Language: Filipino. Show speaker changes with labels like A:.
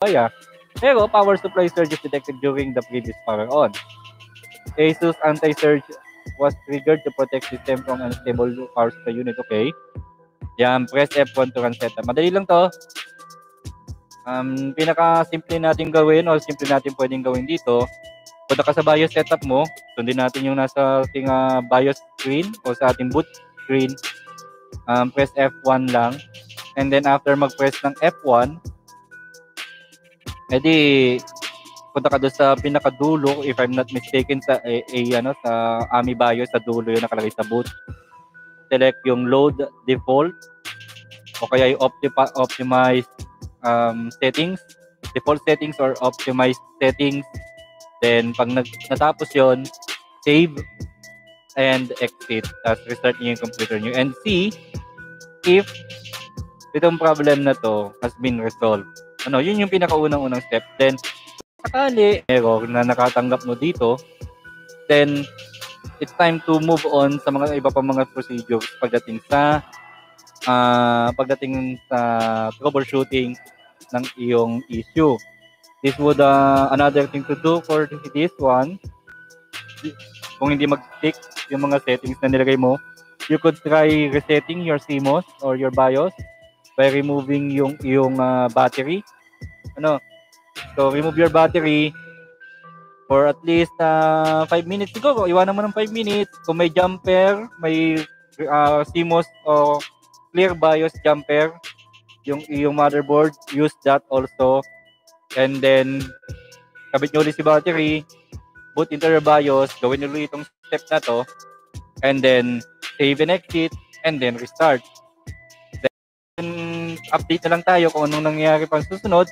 A: kaya. Pero power supply surges detected during the previous power on. ASUS anti-surge was triggered to protect system from unstable power supply unit. Okay. Yan, press F1 to run setup. Madali lang to. Pinaka-simple natin gawin o simple natin pwedeng gawin dito. Punta ka sa BIOS setup mo, sundin natin yung nasa ating BIOS screen o sa ating boot screen. Press F1 lang. And then after mag-press ng F1, edi punta ka doon sa pinakadulo, if I'm not mistaken, sa sa AMI BIOS sa dulo yung nakalagay sa boot. Select yung load default o kaya yung optimize settings, default settings or optimized settings. Then pag natapos yon, save and exit, tapos restart niyo yung computer niyo and see if itong problem na to has been resolved. Yun yung pinakaunang-unang step. Then sakali error na nakatanggap mo dito, then it's time to move on sa mga iba pa mga procedures pagdating sa troubleshooting ng iyong issue. This would another thing to do for this one. Kung hindi mag-stick yung mga settings na nilagay mo, you could try resetting your CMOS or your BIOS by removing yung battery. So remove your battery for at least 5 minutes. Siguro, iwanan mo ng 5 minutes. Kung may jumper, may CMOS o clear BIOS jumper, yung motherboard, use that also. And then, kabit nyo ulit si battery, boot into your BIOS, gawin nyo ulit itong step na to, and then save and exit, and then restart. Then, update na lang tayo kung anong nangyayari pang susunod.